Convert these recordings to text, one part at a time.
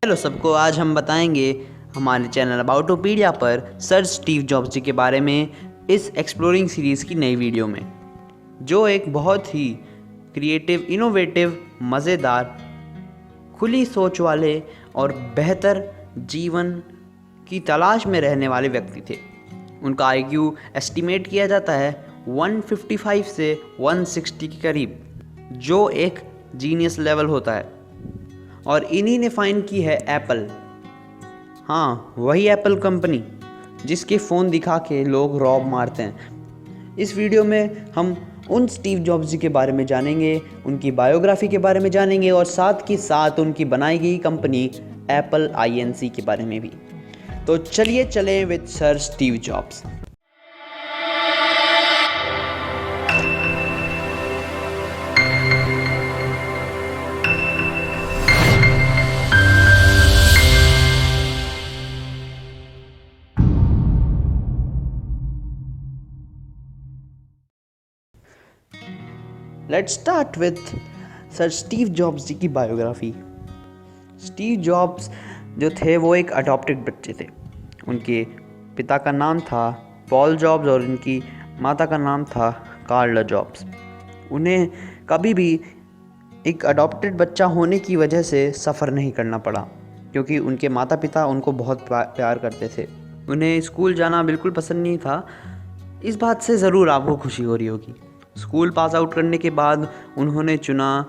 Hello सबको, आज हम बताएंगे हमारे चैनल अबाउटोपीडिया पर सर स्टीव जॉब्स जी के बारे में इस एक्सप्लोरिंग सीरीज़ की नई वीडियो में, जो एक बहुत ही क्रिएटिव, इनोवेटिव, मज़ेदार, खुली सोच वाले और बेहतर जीवन की तलाश में रहने वाले व्यक्ति थे। उनका आईक्यू एस्टिमेट किया जाता है 155 से 160 के करीब, जो एक जीनियस लेवल होता है। और इन्हीं ने फाइंड की है एप्पल। हाँ, वही एप्पल कंपनी जिसके फ़ोन दिखा के लोग रौब मारते हैं। इस वीडियो में हम उन स्टीव जॉब्स जी के बारे में जानेंगे, उनकी बायोग्राफी के बारे में जानेंगे और साथ ही साथ उनकी बनाई गई कंपनी एप्पल INC के बारे में भी। तो चलिए चलें with sir Steve Jobs. Let's start with sir Steve Jobs ji की बायोग्राफी। स्टीव जॉब्स जो थे वो एक अडॉप्टेड बच्चे थे। उनके पिता का नाम था पॉल जॉब्स और उनकी माता का नाम था कार्ला जॉब्स। उन्हें कभी भी एक अडॉप्टेड बच्चा होने की वजह से सफ़र नहीं करना पड़ा, क्योंकि उनके माता पिता उनको बहुत प्यार करते थे। उन्हें स्कूल जाना बिल्कुल पसंद नहीं था। इस बात से ज़रूर आपको खुशी हो रही होगी। स्कूल पास आउट करने के बाद उन्होंने चुना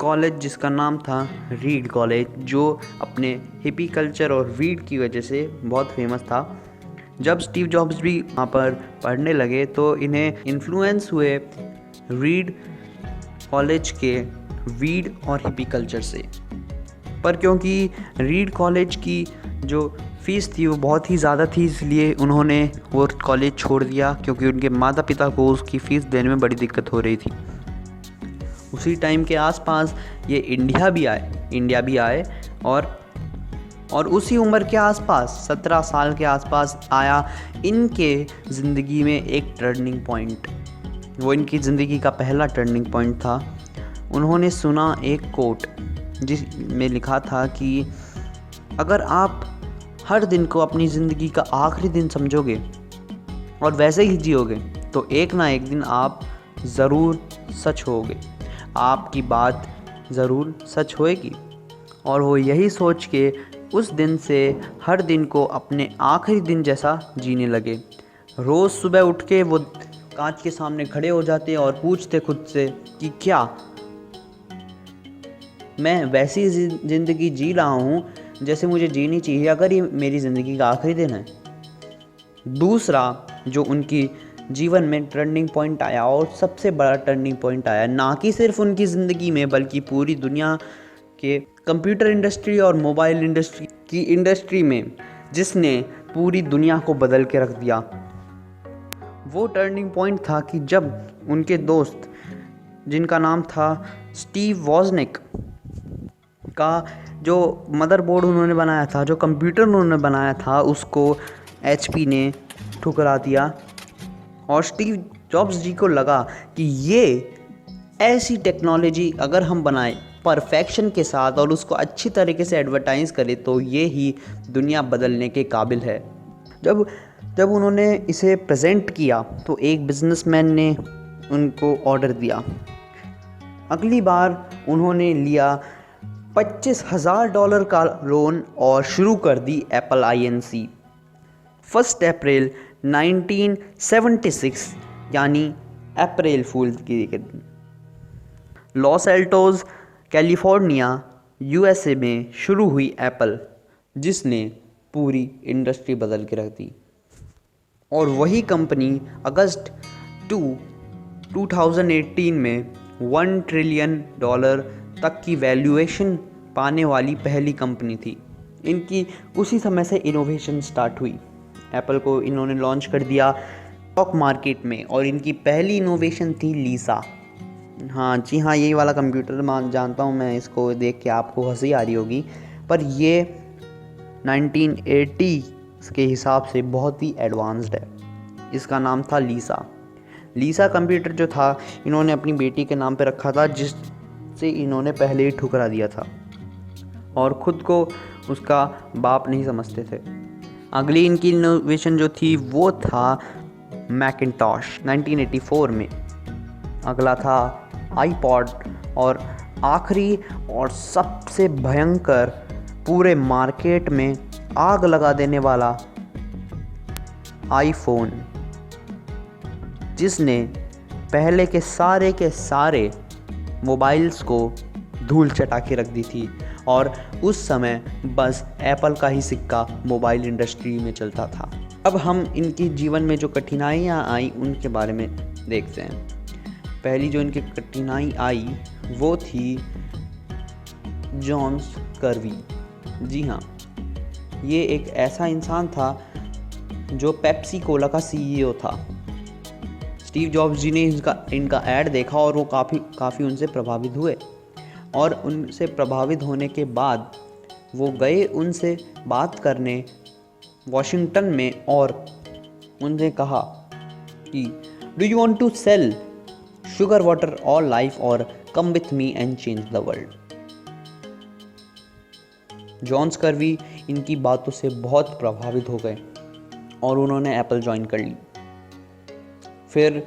कॉलेज जिसका नाम था रीड कॉलेज, जो अपने हिपी कल्चर और वीड की वजह से बहुत फेमस था। जब स्टीव जॉब्स भी वहाँ पर पढ़ने लगे तो इन्हें इन्फ्लुएंस हुए रीड कॉलेज के वीड और हिपी कल्चर से। पर क्योंकि रीड कॉलेज की जो फ़ीस थी वो बहुत ही ज़्यादा थी, इसलिए उन्होंने वो कॉलेज छोड़ दिया, क्योंकि उनके माता पिता को उसकी फ़ीस देने में बड़ी दिक्कत हो रही थी। उसी टाइम के आसपास ये इंडिया भी आए और उसी उम्र के आसपास 17 साल के आसपास आया इनके ज़िंदगी में एक टर्निंग पॉइंट। वो इनकी ज़िंदगी का पहला टर्निंग पॉइंट था। उन्होंने सुना एक कोट जिसमें लिखा था कि अगर आप हर दिन को अपनी ज़िंदगी का आखिरी दिन समझोगे और वैसे ही जियोगे तो एक ना एक दिन आप ज़रूर सच होगे, आपकी बात ज़रूर सच होएगी। और वो यही सोच के उस दिन से हर दिन को अपने आखिरी दिन जैसा जीने लगे। रोज़ सुबह उठ के वो कांच के सामने खड़े हो जाते और पूछते खुद से कि क्या मैं वैसी ज़िंदगी जी रहा हूँ जैसे मुझे जीनी चाहिए, अगर ये मेरी ज़िंदगी का आखिरी दिन है। दूसरा जो उनकी जीवन में टर्निंग पॉइंट आया, और सबसे बड़ा टर्निंग पॉइंट आया, ना कि सिर्फ उनकी ज़िंदगी में बल्कि पूरी दुनिया के कंप्यूटर इंडस्ट्री और मोबाइल इंडस्ट्री में, जिसने पूरी दुनिया को बदल के रख दिया। वो टर्निंग पॉइंट था कि जब उनके दोस्त, जिनका नाम था स्टीव वॉजनिक, का जो मदरबोर्ड उन्होंने बनाया था, जो कंप्यूटर उन्होंने बनाया था, उसको HP ने ठुकरा दिया। और स्टीव जॉब्स जी को लगा कि ये ऐसी टेक्नोलॉजी अगर हम बनाएं परफेक्शन के साथ और उसको अच्छी तरीके से एडवर्टाइज़ करें तो ये ही दुनिया बदलने के काबिल है। जब उन्होंने इसे प्रेजेंट किया तो एक बिजनेसमैन ने उनको ऑर्डर दिया। अगली बार उन्होंने लिया $25,000 का लोन और शुरू कर दी एप्पल INC। 1 अप्रैल 1976 यानी अप्रैल फूल के दिन लॉस एल्टोस, कैलिफोर्निया, USA में शुरू हुई एप्पल, जिसने पूरी इंडस्ट्री बदल के रख दी। और वही कंपनी अगस्त 2018 में $1 ट्रिलियन तक की वैल्यूएशन पाने वाली पहली कंपनी थी। इनकी उसी समय से इनोवेशन स्टार्ट हुई। एप्पल को इन्होंने लॉन्च कर दिया स्टॉक मार्केट में, और इनकी पहली इनोवेशन थी लीसा। हाँ जी हाँ, यही वाला कंप्यूटर मैं जानता हूँ, मैं इसको देख के आपको हंसी आ रही होगी, पर ये 1980 के हिसाब से बहुत ही एडवांस्ड है। इसका नाम था लीसा कंप्यूटर जो था इन्होंने अपनी बेटी के नाम पे रखा था, जिससे इन्होंने पहले ही ठुकरा दिया था। और ख़ुद को उसका बाप नहीं समझते थे। अगली इनकी इनोवेशन जो थी वो था मैकिंटॉश 1984 में। अगला था आईपॉड, और आखिरी और सबसे भयंकर, पूरे मार्केट में आग लगा देने वाला आईफोन, जिसने पहले के सारे मोबाइल्स को धूल चटा के रख दी थी। और उस समय बस एप्पल का ही सिक्का मोबाइल इंडस्ट्री में चलता था। अब हम इनकी जीवन में जो कठिनाइयाँ आई उनके बारे में देखते हैं। पहली जो इनकी कठिनाई आई वो थी जॉन कर्वी। जी हाँ, ये एक ऐसा इंसान था जो पेप्सी कोला का सीईओ था। स्टीव जॉब्स जी ने इनका ऐड देखा और वो काफ़ी उनसे प्रभावित हुए, और उनसे प्रभावित होने के बाद वो गए उनसे बात करने वॉशिंगटन में, और उनसे कहा कि do you want to sell sugar water और लाइफ, और come with me and change the world. John कर्वी इनकी बातों से बहुत प्रभावित हो गए और उन्होंने एप्पल ज्वाइन कर ली। फिर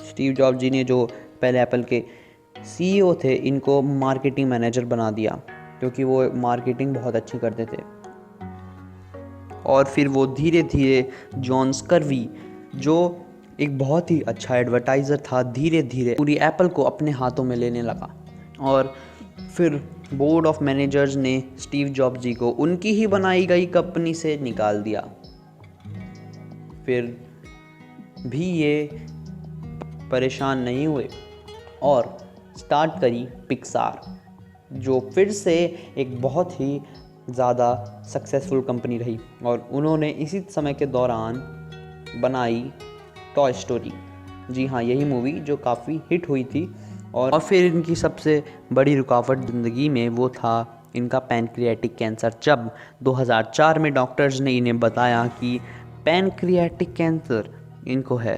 स्टीव जॉब्स जी ने, जो पहले एप्पल के सीईओ थे, इनको मार्केटिंग मैनेजर बना दिया, क्योंकि वो मार्केटिंग बहुत अच्छी करते थे। और फिर वो धीरे धीरे जॉन कर्वी, जो एक बहुत ही अच्छा एडवर्टाइज़र था, धीरे धीरे पूरी एप्पल को अपने हाथों में लेने लगा। और फिर बोर्ड ऑफ मैनेजर्स ने स्टीव जॉब्स जी को उनकी ही बनाई गई कंपनी से निकाल दिया। फिर भी ये परेशान नहीं हुए और स्टार्ट करी पिक्सार, जो फिर से एक बहुत ही ज़्यादा सक्सेसफुल कंपनी रही। और उन्होंने इसी समय के दौरान बनाई टॉय स्टोरी। जी हाँ, यही मूवी जो काफ़ी हिट हुई थी। और फिर इनकी सबसे बड़ी रुकावट ज़िंदगी में वो था इनका पैनक्रियाटिक कैंसर। जब 2004 में डॉक्टर्स ने इन्हें बताया कि पैनक्रियाटिक कैंसर इनको है,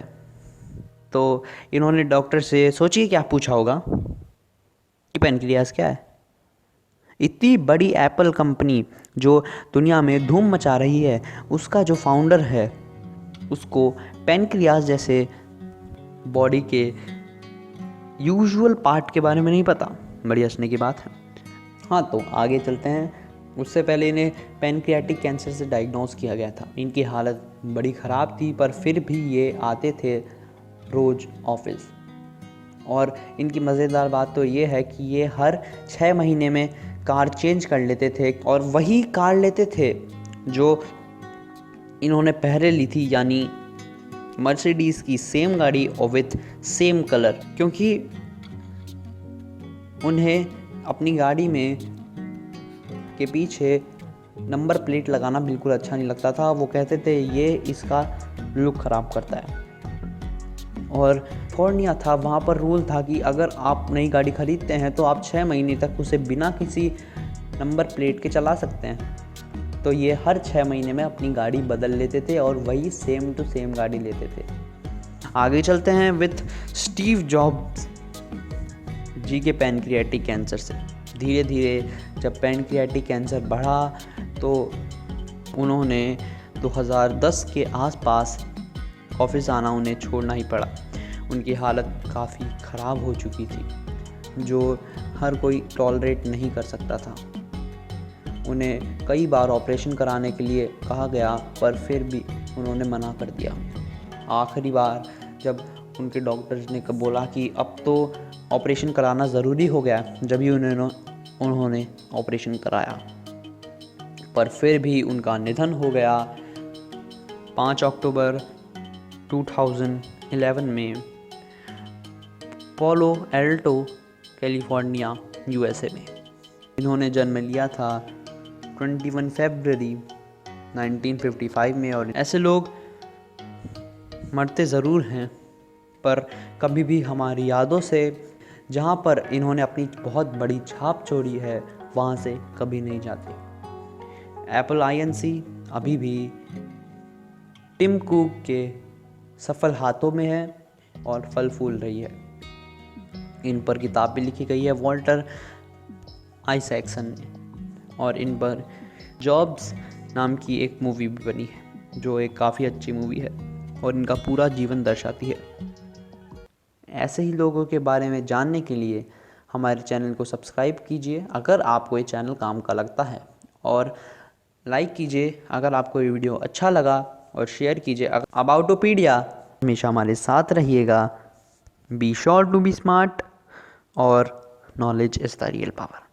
तो इन्होंने डॉक्टर से, सोचिए क्या पूछा होगा कि पैनक्रियास क्या है। इतनी बड़ी एप्पल कंपनी जो दुनिया में धूम मचा रही है, उसका जो फाउंडर है उसको पैनक्रियास जैसे बॉडी के यूजुअल पार्ट के बारे में नहीं पता। बड़ी हंसने की बात है। हाँ, तो आगे चलते हैं। उससे पहले इन्हें पैनक्रियाटिक कैंसर से डायग्नोज किया गया था। इनकी हालत बड़ी ख़राब थी, पर फिर भी ये आते थे रोज़ ऑफिस। और इनकी मज़ेदार बात तो ये है कि ये हर 6 महीने में कार चेंज कर लेते थे, और वही कार लेते थे जो इन्होंने पहले ली थी, यानी मर्सिडीज़ की सेम गाड़ी और विथ सेम कलर। क्योंकि उन्हें अपनी गाड़ी में के पीछे नंबर प्लेट लगाना बिल्कुल अच्छा नहीं लगता था। वो कहते थे ये इसका लुक ख़राब करता है। और कैलिफोर्निया था, वहाँ पर रूल था कि अगर आप नई गाड़ी ख़रीदते हैं तो आप 6 महीने तक उसे बिना किसी नंबर प्लेट के चला सकते हैं। तो ये हर 6 महीने में अपनी गाड़ी बदल लेते थे और वही सेम टू सेम गाड़ी लेते थे। आगे चलते हैं विथ स्टीव जॉब्स जी के पैनक्रियाटिक कैंसर से। धीरे धीरे जब पैनक्रियाटिक कैंसर बढ़ा तो उन्होंने 2010 के आसपास ऑफिस आना उन्हें छोड़ना ही पड़ा। उनकी हालत काफ़ी ख़राब हो चुकी थी, जो हर कोई टॉलरेट नहीं कर सकता था। उन्हें कई बार ऑपरेशन कराने के लिए कहा गया, पर फिर भी उन्होंने मना कर दिया। आखिरी बार जब उनके डॉक्टर्स ने बोला कि अब तो ऑपरेशन कराना ज़रूरी हो गया, जब ही उन्होंने ऑपरेशन कराया, पर फिर भी उनका निधन हो गया 5 अक्टूबर 2011 में पालो एल्टो, कैलिफोर्निया, यूएसए में। इन्होंने जन्म लिया था 21 फरवरी 1955 में। और ऐसे लोग मरते ज़रूर हैं, पर कभी भी हमारी यादों से, जहाँ पर इन्होंने अपनी बहुत बड़ी छाप छोड़ी है, वहाँ से कभी नहीं जाते। एप्पल आईएनसी अभी भी टिम कुक के सफल हाथों में है और फल फूल रही है। इन पर किताब भी लिखी गई है। वॉल्टर आइजैक्सन ने, और इन पर जॉब्स नाम की एक मूवी भी बनी है जो एक काफ़ी अच्छी मूवी है और इनका पूरा जीवन दर्शाती है। ऐसे ही लोगों के बारे में जानने के लिए हमारे चैनल को सब्सक्राइब कीजिए अगर आपको ये चैनल काम का लगता है, और लाइक कीजिए अगर आपको ये वीडियो अच्छा लगा, और शेयर कीजिए। अबाउटोपीडिया हमेशा हमारे साथ रहिएगा। Be sure to be smart, और knowledge is the real power.